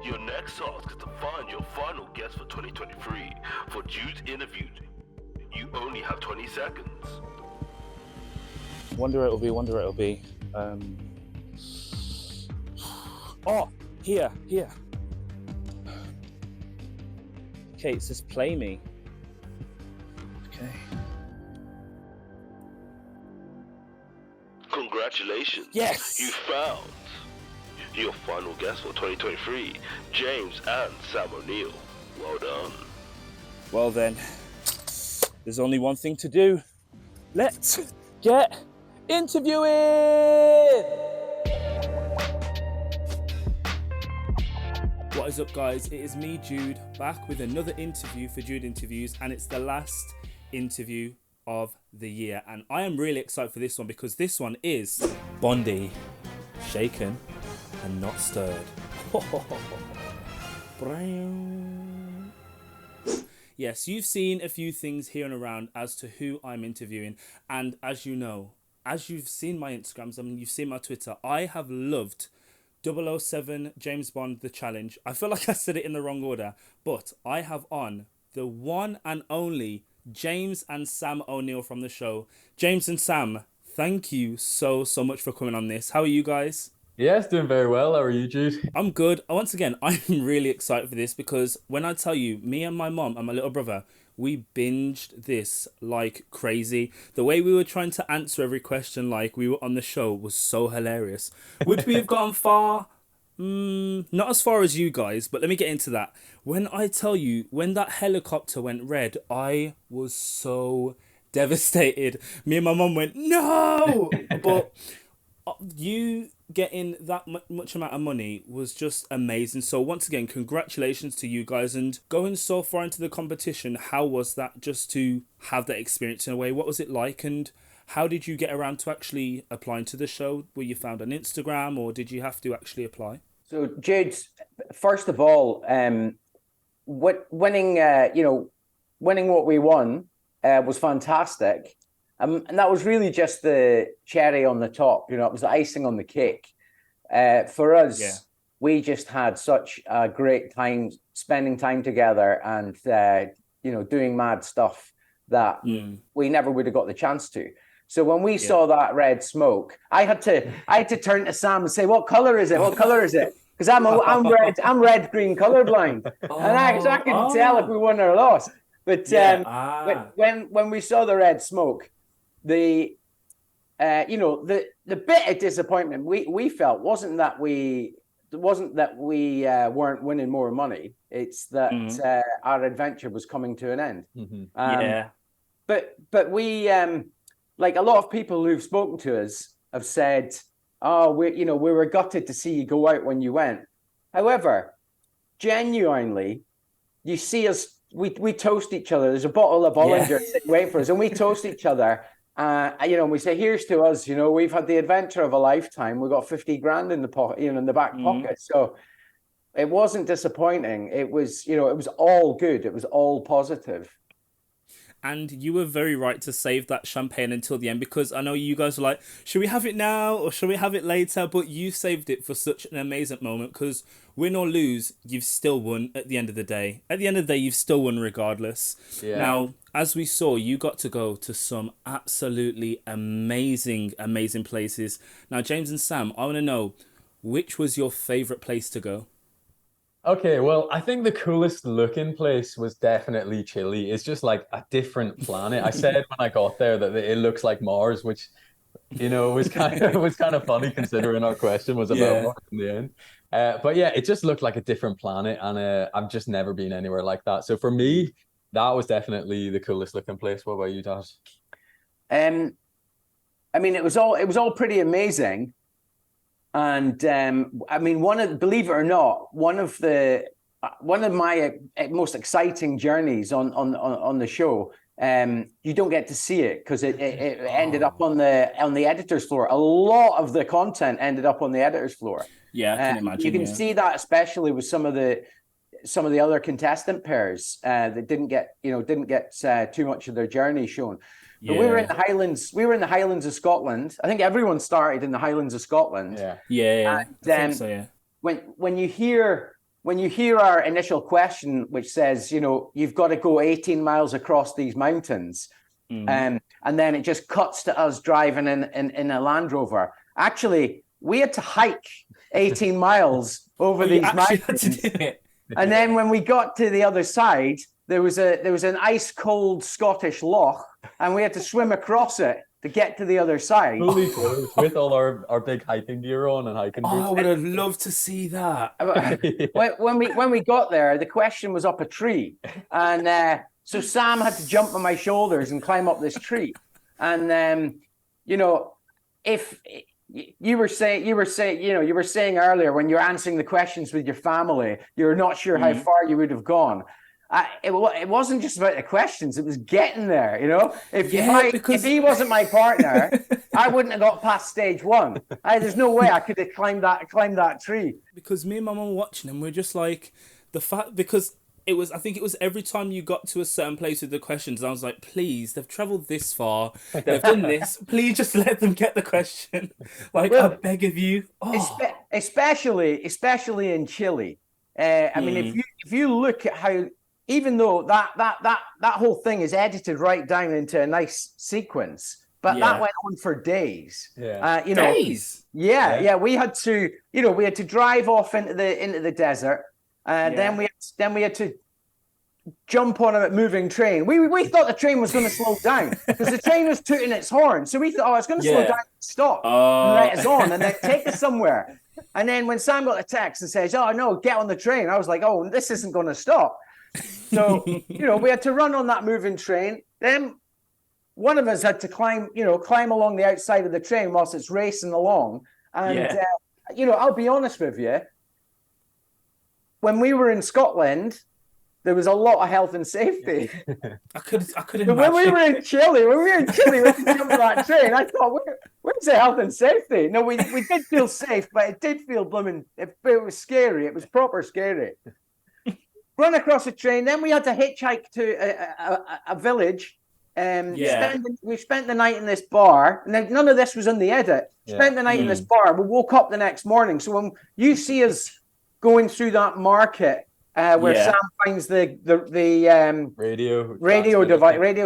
Your next task is to find your final guest for 2023. For Jude's interview, you only have 20 seconds. Wonder where it'll be. Oh, here. Okay, it says play me. Okay. Congratulations. Yes! You found your final guest for 2023, James and Sam O'Neill. Well done. Well then, there's only one thing to do. Let's get interviewing! What is up, guys? It is me, Jude, back with another interview for Jude Interviews, and it's the last interview of the year. And I am really excited for this one because this one is Bondi, shaken and not stirred. Yes, you've seen a few things here and around as to who I'm interviewing, and as you know, as you've seen my Instagrams, you've seen my Twitter, I have loved 007 James Bond The Challenge. I feel like I said it in the wrong order, but I have on the one and only James and Sam O'Neill from the show. James and Sam, thank you so much for coming on this. How are you guys? Yes, doing very well. How are you, Jude? I'm good. Once again, I'm really excited for this because when I tell you, me and my mom and my little brother, we binged this like crazy. The way we were trying to answer every question like we were on the show was so hilarious. Would we have gone far? Not as far as you guys, but let me get into that. When I tell you, when that helicopter went red, I was so devastated. Me and my mom went, no! But you getting that much amount of money was just amazing. So once again, congratulations to you guys, and going so far into the competition, how was that just to have that experience in a way? What was it like, and how did you get around to actually applying to the show? Were you found on Instagram, or did you have to actually apply? So Jude, first of all, winning what we won was fantastic. And that was really just the cherry on the top. It was the icing on the cake. For us, we just had such a great time spending time together and, doing mad stuff that we never would have got the chance to. So when we saw that red smoke, I had to turn to Sam and say, "What color is it? What color is it?" Because I'm red green colorblind, and I couldn't tell if we won or lost. But when we saw the red smoke, the bit of disappointment we felt wasn't that we weren't winning more money. It's that our adventure was coming to an end. But we like a lot of people who've spoken to us have said, "Oh, we were gutted to see you go out when you went." However, genuinely, you see us. We toast each other. There's a bottle of Bollinger waiting for us, and we toast each other. We say, "Here's to us." We've had the adventure of a lifetime. We got 50 grand in the pocket, in the back pocket. So it wasn't disappointing. It was, it was all good. It was all positive. And you were very right to save that champagne until the end, because I know you guys were like, should we have it now or should we have it later? But you saved it for such an amazing moment, because win or lose, you've still won at the end of the day. At the end of the day, you've still won regardless. Yeah. Now, as we saw, you got to go to some absolutely amazing places. Now, James and Sam, I want to know, which was your favourite place to go? Okay, well, I think the coolest looking place was definitely Chile. It's just like a different planet. I said when I got there that it looks like Mars, which, was kind of funny considering our question was about Mars in the end. But yeah, it just looked like a different planet, and I've just never been anywhere like that. So for me, that was definitely the coolest looking place. What about you, Dad? It was all pretty amazing. And believe it or not, one of my most exciting journeys on the show, you don't get to see it because it ended up on the editor's floor. A lot of the content ended up on the editor's floor. Yeah, I can imagine. You can see that especially with some of the other contestant pairs that didn't get too much of their journey shown. But we were in the Highlands. We were in the Highlands of Scotland. I think everyone started in the Highlands of Scotland. Yeah. I think so, yeah. When you hear when you hear our initial question, which says, you know, you've got to go 18 miles across these mountains, and then it just cuts to us driving in a Land Rover. Actually, we had to hike 18 miles over these mountains. And then when we got to the other side, there was an ice cold Scottish loch, and we had to swim across it to get to the other side. Fully clothed with all our big hiking gear on and hiking boots. Oh, I would have loved to see that. When we got there, the question was up a tree, and so Sam had to jump on my shoulders and climb up this tree. And you know, if you were saying earlier when you're answering the questions with your family, you're not sure how far you would have gone. It wasn't just about the questions; it was getting there. You know, if he wasn't my partner, I wouldn't have got past stage 1. There's no way I could have climbed that tree. Because me and my mum were watching, and we're just like because I think it was every time you got to a certain place with the questions, I was like, please, they've travelled this far, they've done this, please just let them get the question. Like, I beg of you. Oh. Especially in Chile. I mean, if you look at how, even though that whole thing is edited right down into a nice sequence, but that went on for days. Days. Yeah. We had to drive off into the desert. Then we had to jump on a moving train. We thought the train was going to slow down because the train was tooting its horn. So we thought, it's going to slow down, stop, and let us on, and then take us somewhere. And then when Sam got a text and says, "Oh no, get on the train," I was like, "Oh, this isn't going to stop." So we had to run on that moving train. Then one of us had to climb along the outside of the train whilst it's racing along. And I'll be honest with you. When we were in Scotland, there was a lot of health and safety. I could imagine. But when we were in Chile, we had to jump on that train. I thought, where's the health and safety? No, we did feel safe, but it did feel blooming. It was scary. It was proper scary. Run across the train. Then we had to hitchhike to a village. We spent the night in this bar. And none of this was in the edit. Spent the night in this bar. We woke up the next morning. So when you see us going through that market where Sam finds the radio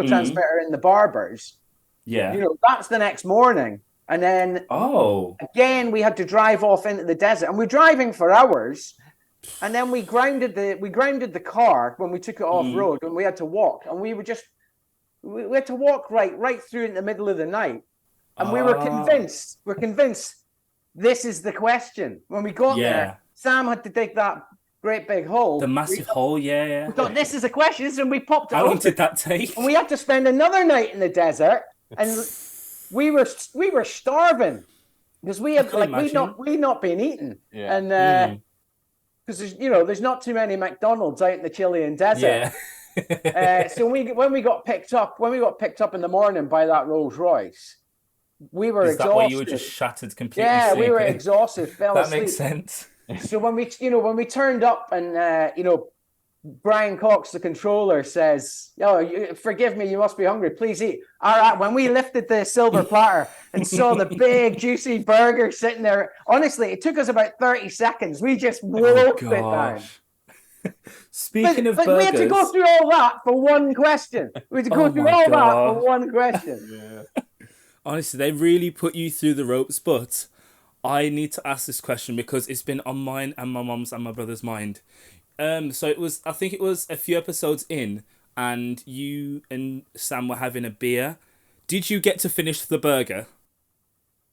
transmitter in the barbers, that's the next morning. And then again we had to drive off into the desert, and we're driving for hours. And then we grounded the car when we took it off road, and we had to walk, and we had to walk right through in the middle of the night, and we were convinced this is the question. When we got there, Sam had to dig that great big hole. The massive hole, We thought, this is a question, and we popped it How open. long did that take? And we had to spend another night in the desert, and we were starving because we'd not been eating. And because there's not too many McDonald's out in the Chilean desert. So when we got picked up in the morning by that Rolls Royce, we were exhausted. Is that why you were just shattered completely? Yeah, we were exhausted, fell asleep. That makes sense. So when we turned up, and Brian Cox, the controller, says, "Oh, forgive me, you must be hungry. Please eat." All right. When we lifted the silver platter and saw the big juicy burger sitting there, honestly, it took us about 30 seconds. We just wolfed it down. Speaking of burgers, we had to go through all that for one question. We had to go through all that for one question. Honestly, they really put you through the ropes, but I need to ask this question because it's been on mine and my mum's and my brother's mind. So I think it was a few episodes in, and you and Sam were having a beer. Did you get to finish the burger?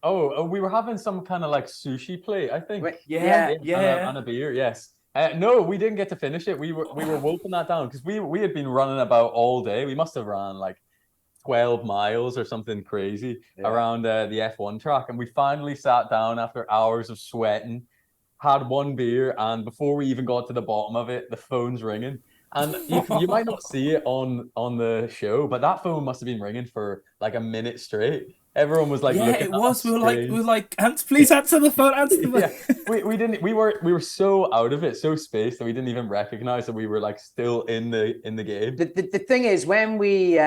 Oh, we were having some kind of like sushi plate, I think. And a beer, yes. No, we didn't get to finish it. We were wolfing that down because we had been running about all day. We must have ran like 12 miles or something crazy around the F1 track, and we finally sat down after hours of sweating, had one beer, and before we even got to the bottom of it, the phone's ringing. And you might not see it on the show, but that phone must have been ringing for like a minute straight. Everyone was like, it was. We were like, please answer the phone. Answer the phone. We were so out of it, so spaced that we didn't even recognize that we were like still in the game. The thing is, when we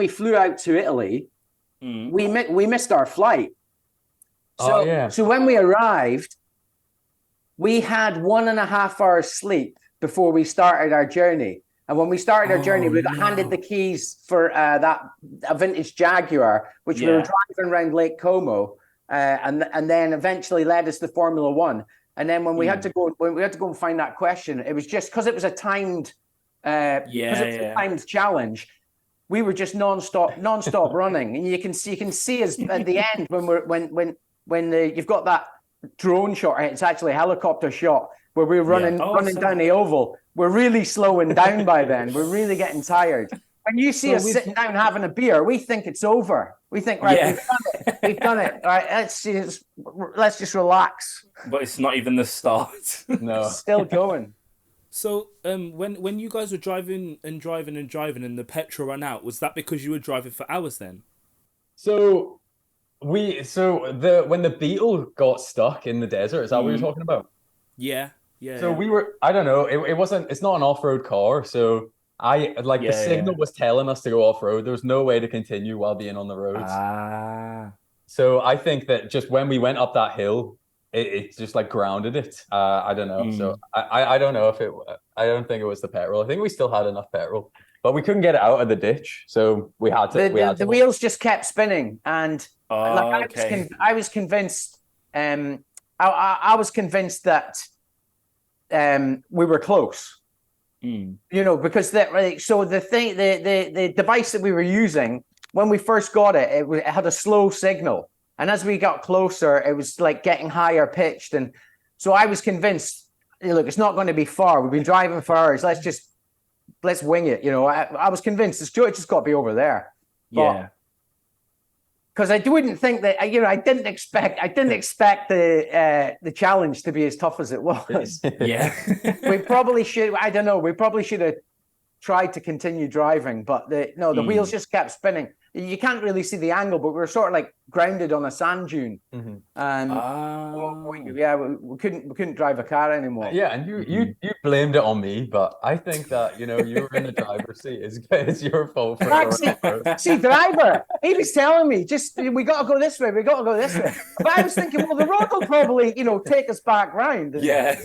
flew out to Italy, we missed our flight. So when we arrived, we had 1.5 hours sleep before we started our journey. And when we started our journey, we got handed the keys for a vintage Jaguar, which we were driving around Lake Como, and then eventually led us to Formula One. And then when we had to go and find that question, it was just because it was a timed, timed challenge. We were just non-stop running, and you can see us at the end when you've got that drone shot. It's actually a helicopter shot where we're running down the oval. We're really slowing down by then. We're really getting tired. When you see us sitting down having a beer, we think it's over. We think, right, we've done it. All right, let's just relax. But it's not even the start. No, it's still going. So, when you guys were driving and the petrol ran out, was that because you were driving for hours then? So when the Beetle got stuck in the desert, is that what you're talking about? Yeah. So we were, I don't know, it's not an off-road car, so the signal was telling us to go off-road. There was no way to continue while being on the roads. So I think that just when we went up that hill, it just like grounded it. I don't know. So I don't know I don't think it was the petrol. I think we still had enough petrol, but we couldn't get it out of the ditch. So we had to. The wheels just kept spinning, and I was convinced. I was convinced that we were close. You know, because the device that we were using when we first got it had a slow signal. And as we got closer, it was like getting higher pitched. And so I was convinced, look, it's not going to be far. We've been driving for hours. Let's wing it. You know, I was convinced it's just got to be over there. But, because I wouldn't think that, I didn't expect the challenge to be as tough as it was. We probably should, I don't know, we probably should have tried to continue driving, but the wheels just kept spinning. You can't really see the angle, but we were sort of like grounded on a sand dune. And we couldn't drive a car anymore. Yeah, and you blamed it on me, but I think that you were in the driver's seat. It's your fault for See, driver, he was telling me we got to go this way. But I was thinking, well, the road will probably take us back round. Yeah.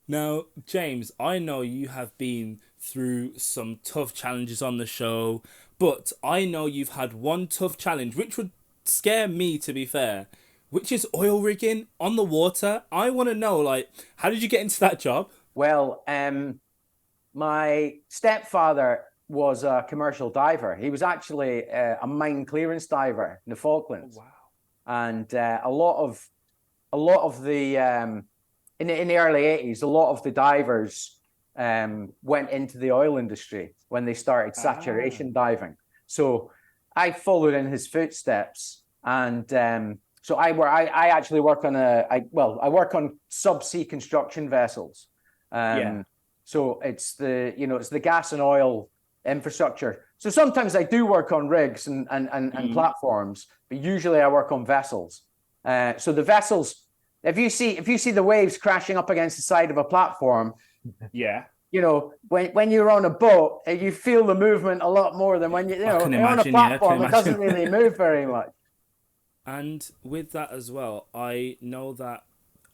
Now, James, I know you have been through some tough challenges on the show, but I know you've had one tough challenge, which would scare me, to be fair, which is oil rigging on the water. I want to know, how did you get into that job? Well, my stepfather was a commercial diver. He was actually a mine clearance diver in the Falklands. Oh, wow. And a lot of the in the early 80s, a lot of the divers went into the oil industry when they started saturation diving. So I followed in his footsteps, and so I actually work on I work on subsea construction vessels. So it's the gas and oil infrastructure. So sometimes I do work on rigs and platforms, but usually I work on vessels. So the vessels, if you see the waves crashing up against the side of a platform, when you're on a boat, you feel the movement a lot more than when you're on a platform. It doesn't really move very much. And with that as well, I know that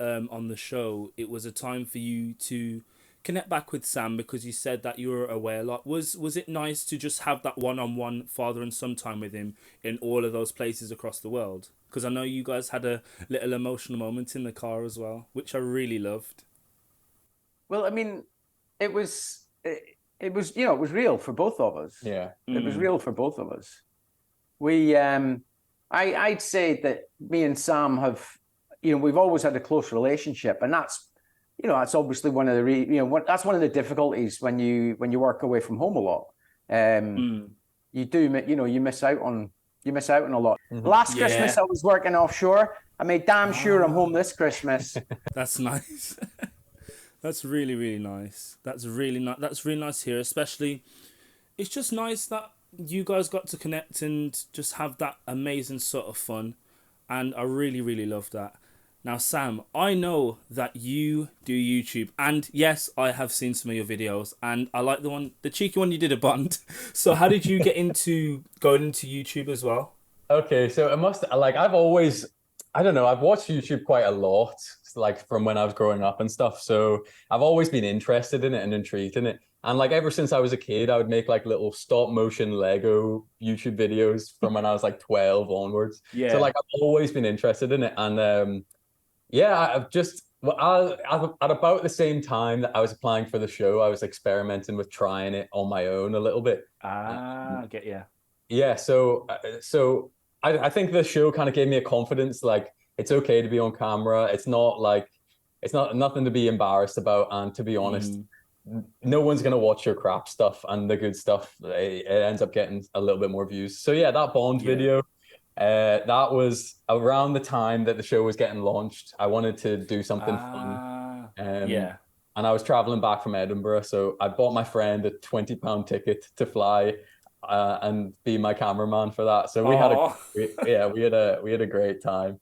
on the show, it was a time for you to connect back with Sam because you said that you were away a lot. Was it nice to just have that one-on-one father and son time with him in all of those places across the world? Because I know you guys had a little emotional moment in the car as well, which I really loved. Well, I mean, it was real for both of us. Yeah. It was real for both of us. We I'd say that me and Sam have, we've always had a close relationship, and that's obviously one of the that's one of the difficulties when you work away from home a lot. You do, you miss out on a lot. Last Christmas I was working offshore. I made damn sure I'm home this Christmas. That's nice. That's really, really nice. That's really nice here. Especially, it's just nice that you guys got to connect and just have that amazing sort of fun, and I really, really love that. Now, Sam, I know that you do YouTube, and yes, I have seen some of your videos, and I like the cheeky one you did a Bond. So how did you get into going into YouTube as well? Okay, so I've watched YouTube quite a lot. It's like from when I was growing up and stuff. So I've always been interested in it and intrigued in it. And like ever since I was a kid, I would make like little stop motion Lego YouTube videos from when I was like 12 onwards. Yeah. So like I've always been interested in it. And yeah, I've just at about the same time that I was applying for the show, I was experimenting with trying it on my own a little bit. I get you. Yeah, so I think the show kind of gave me a confidence, like it's okay to be on camera. It's not nothing to be embarrassed about. And to be honest, no one's gonna watch your crap stuff, and the good stuff, it ends up getting a little bit more views. So yeah, that Bond video, that was around the time that the show was getting launched. I wanted to do something fun. And I was traveling back from Edinburgh, so I bought my friend a £20 ticket to fly and be my cameraman for that. So we had a great time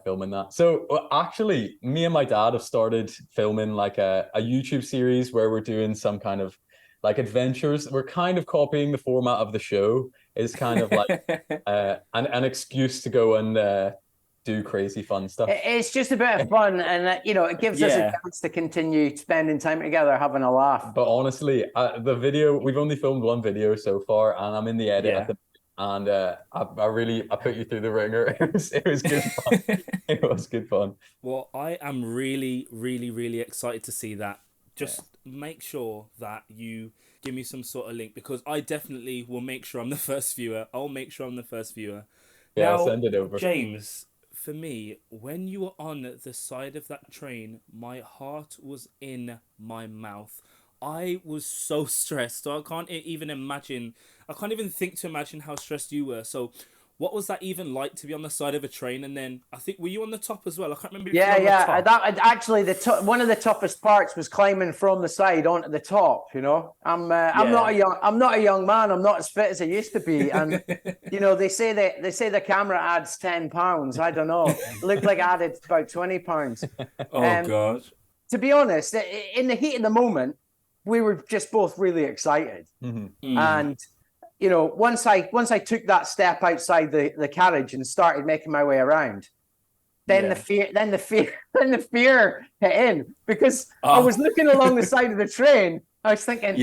filming that. So actually, me and my dad have started filming like a YouTube series where we're doing some kind of like adventures. We're kind of copying the format of the show. It's kind of like an excuse to go and do crazy fun stuff. It's just a bit of fun, and you know, it gives us a chance to continue spending time together, having a laugh. But honestly, the video, we've only filmed one video so far, and I'm in the edit at the and I put you through the ringer. It was good fun. It was good fun. Well, I am really, really, really excited to see that. Just make sure that you give me some sort of link, because I definitely will make sure I'm the first viewer. I'll make sure I'm the first viewer. Yeah, now, I'll send it over. James, for me, when you were on the side of that train, my heart was in my mouth. I was so stressed. So I can't even think to imagine how stressed you were. So what was that even like to be on the side of a train? And then I think, were you on the top as well? I can't remember. Actually, one of the toughest parts was climbing from the side onto the top. You know, I'm not a young man. I'm not as fit as I used to be. And you know, they say the camera adds £10. I don't know. It looked like I added about £20. Oh gosh. To be honest, in the heat of the moment, we were just both really excited. And you know, once I took that step outside the carriage and started making my way around, then the fear hit in, because I was looking along the side of the train. I was thinking,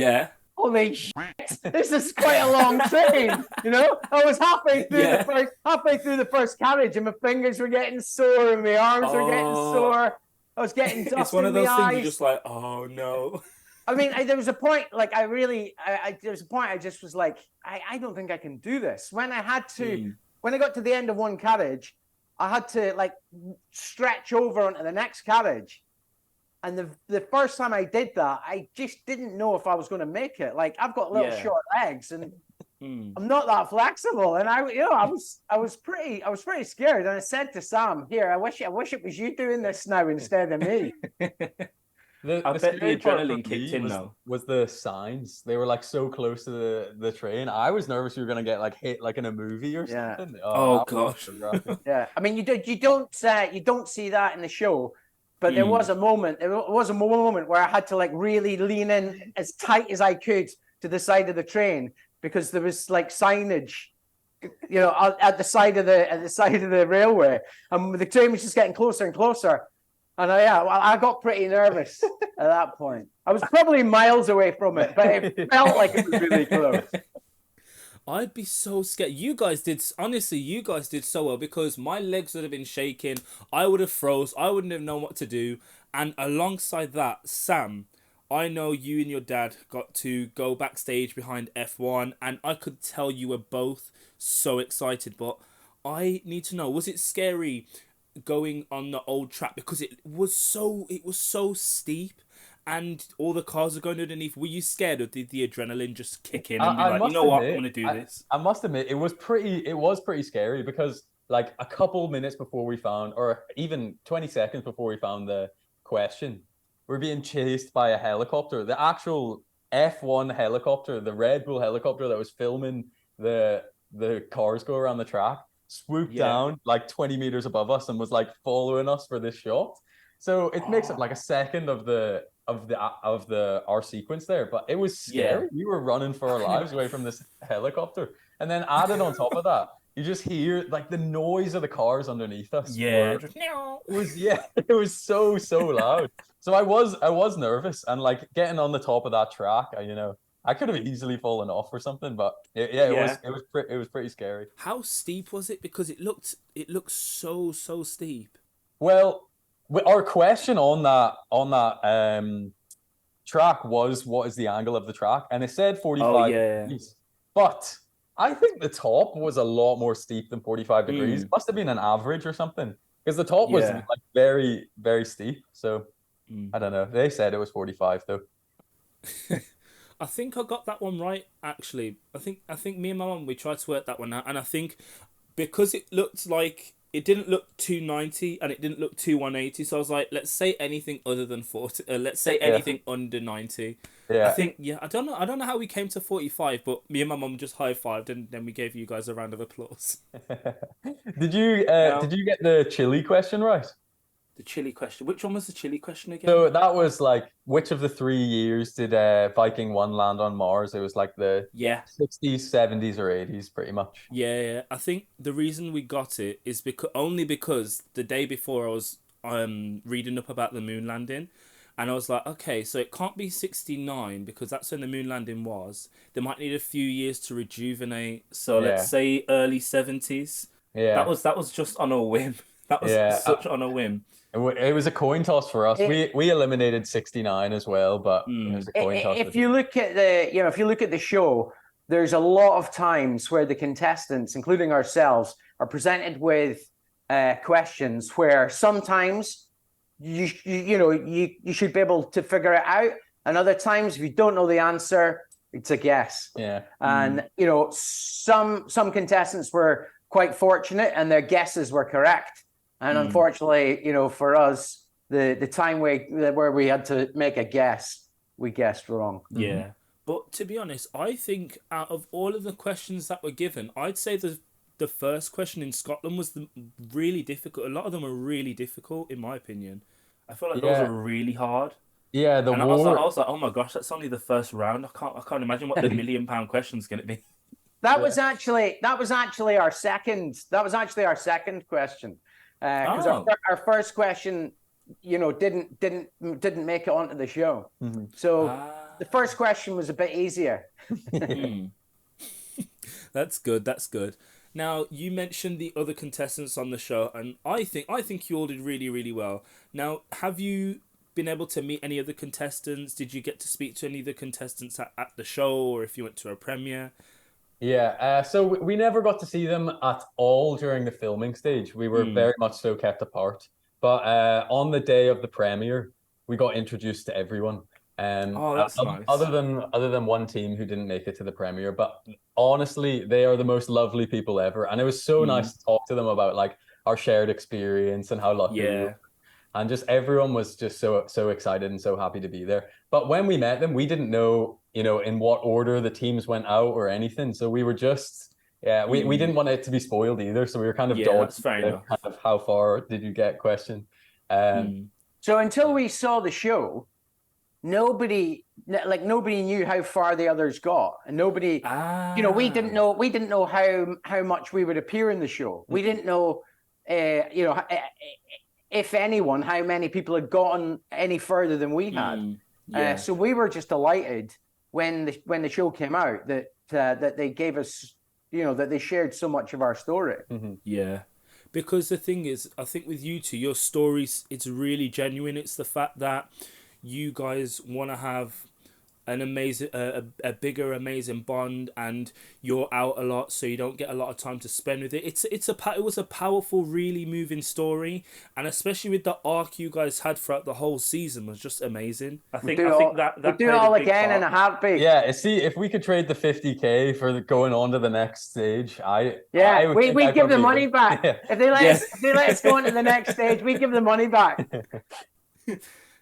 holy shit, this is quite a long train. You know, I was halfway through the first carriage, and my fingers were getting sore and my arms were getting sore. I was getting dust. It's one of those things you're just like, oh no. I mean, there was a point, like there was a point I just was like, I don't think I can do this. When I got to the end of one carriage, I had to like stretch over onto the next carriage. And the first time I did that, I just didn't know if I was going to make it. Like, I've got little short legs, and I'm not that flexible. And I was pretty scared. And I said to Sam, "Here, I wish it was you doing this now instead of me." I bet the adrenaline kicked in though. Was the signs. They were like so close to the train. I was nervous you were gonna get like hit like in a movie or something. Oh gosh. Yeah. I mean, you don't see that in the show, but there was a moment. There was a moment where I had to like really lean in as tight as I could to the side of the train, because there was like signage, you know, at the side of the railway, and the train was just getting closer and closer. And I got pretty nervous at that point. I was probably miles away from it, but it felt like it was really close. I'd be so scared. You guys did so well, because my legs would have been shaking. I would have froze. I wouldn't have known what to do. And alongside that, Sam, I know you and your dad got to go backstage behind F1, and I could tell you were both so excited. But I need to know, was it scary going on the old track, because it was so steep and all the cars are going underneath? Were you scared, or did the adrenaline just kick in and be like, you know what, I'm gonna do this? I must admit, it was pretty scary, because like a couple minutes before we found, or even 20 seconds before we found the question, we're being chased by a helicopter, the actual F1 helicopter, the Red Bull helicopter that was filming the cars go around the track, swooped down like 20 meters above us and was like following us for this shot. So it makes it like a second of our sequence there, but it was scary. We were running for our lives away from this helicopter, and then added on top of that, you just hear like the noise of the cars underneath us. Yeah. It was so loud. So I was nervous, and like getting on the top of that track, I could have easily fallen off or something, but it was pretty scary. How steep was it? Because it looked so steep. Well, our question on that track was, what is the angle of the track? And it said 45 degrees. But I think the top was a lot more steep than 45 degrees. It must have been an average or something, because the top was like very, very steep. So I don't know. They said it was 45 though. I think I got that one right, actually. I think me and my mum, we tried to work that one out, and I think because it looked like it didn't look 290 and it didn't look 180, so I was like, let's say anything other than 40. Let's say anything under 90. Yeah. I think I don't know how we came to 45, but me and my mum just high-fived, and then we gave you guys a round of applause. Did you get the chili question right? The chili question. Which one was the chili question again? So that was like, which of the 3 years did Viking 1 land on Mars? It was like the 60s, 70s, or 80s, pretty much. Yeah. I think the reason we got it is because the day before I was reading up about the moon landing, and I was like, okay, so it can't be 69 because that's when the moon landing was. They might need a few years to rejuvenate. So let's say early 70s. Yeah. That was just on a whim. That was such on a whim. It was a coin toss for us. We eliminated 69 as well, but it was a coin toss. If you look at the show, there's a lot of times where the contestants, including ourselves, are presented with questions where sometimes you should be able to figure it out, and other times if you don't know the answer, it's a guess. Yeah. And some contestants were quite fortunate and their guesses were correct. And unfortunately, for us, the time where we had to make a guess, we guessed wrong. Yeah. But to be honest, I think out of all of the questions that were given, I'd say the first question in Scotland was really difficult. A lot of them were really difficult, in my opinion. I feel like those were really hard. Yeah, I was like, oh my gosh, that's only the first round. I can't imagine what the £1 million question's going to be. That was actually our second. That was actually our second question. Because our first question, didn't make it onto the show. Mm-hmm. So the first question was a bit easier. That's good. Now, you mentioned the other contestants on the show, and I think you all did really, really well. Now, have you been able to meet any other contestants? Did you get to speak to any of the contestants at the show, or if you went to a premiere? Yeah, so we never got to see them at all during the filming stage. We were very much so kept apart. But on the day of the premiere, we got introduced to everyone. That's nice. Other than one team who didn't make it to the premiere, but honestly, they are the most lovely people ever. And it was so nice to talk to them about like our shared experience and how lucky we were. And just everyone was just so excited and so happy to be there. But when we met them, we didn't know, in what order the teams went out or anything. So we were just, we didn't want it to be spoiled either. So we were kind of dodging kind of how far did you get question. So until we saw the show, nobody knew how far the others got, and nobody, we didn't know how much we would appear in the show. We didn't know, if anyone, how many people had gotten any further than we had. So we were just delighted when the show came out that they gave us, that they shared so much of our story. Mm-hmm. Yeah. Because the thing is, I think with you two, your stories, it's really genuine. It's the fact that you guys want to have an amazing, a bigger, amazing bond, and you're out a lot, so you don't get a lot of time to spend with it. It was a powerful, really moving story, and especially with the arc you guys had throughout the whole season was just amazing. I think that we'll do it all again in a heartbeat. Yeah, see, if we could trade the 50K for going on to the next stage, we give the money back. Yeah. If they let us go on to the next stage, we give the money back.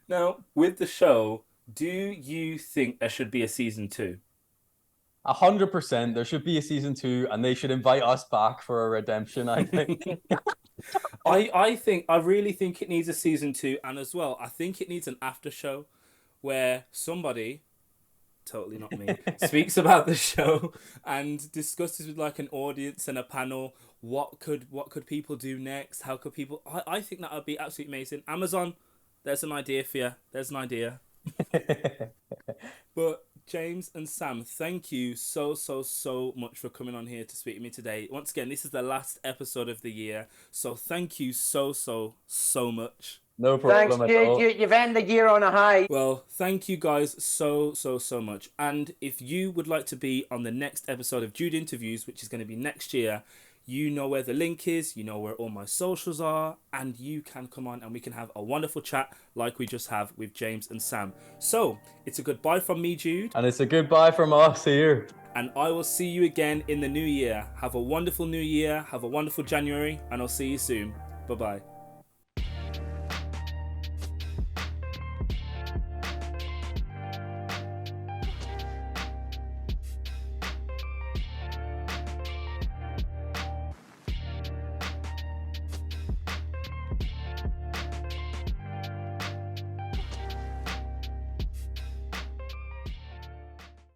Now, with the show, do you think there should be a season 2? 100%. There should be a season 2, and they should invite us back for a redemption, I think. I really think it needs a season 2, and as well, I think it needs an after show where somebody totally not me, speaks about the show and discusses with like an audience and a panel what could people do next, how could people, I think that would be absolutely amazing. Amazon, there's an idea for you. There's an idea. But James and Sam, thank you so much for coming on here to speak to me today. Once again, this is the last episode of the year, so thank you so much. No problem. Thanks, Jude. You've ended the year on a high. Well, thank you guys so much. And if you would like to be on the next episode of Jude Interviews, which is going to be next year, you know where the link is, you know where all my socials are, and you can come on and we can have a wonderful chat like we just have with James and Sam. So, it's a goodbye from me, Jude. And it's a goodbye from us here. And I will see you again in the new year. Have a wonderful new year, have a wonderful January, and I'll see you soon. Bye-bye.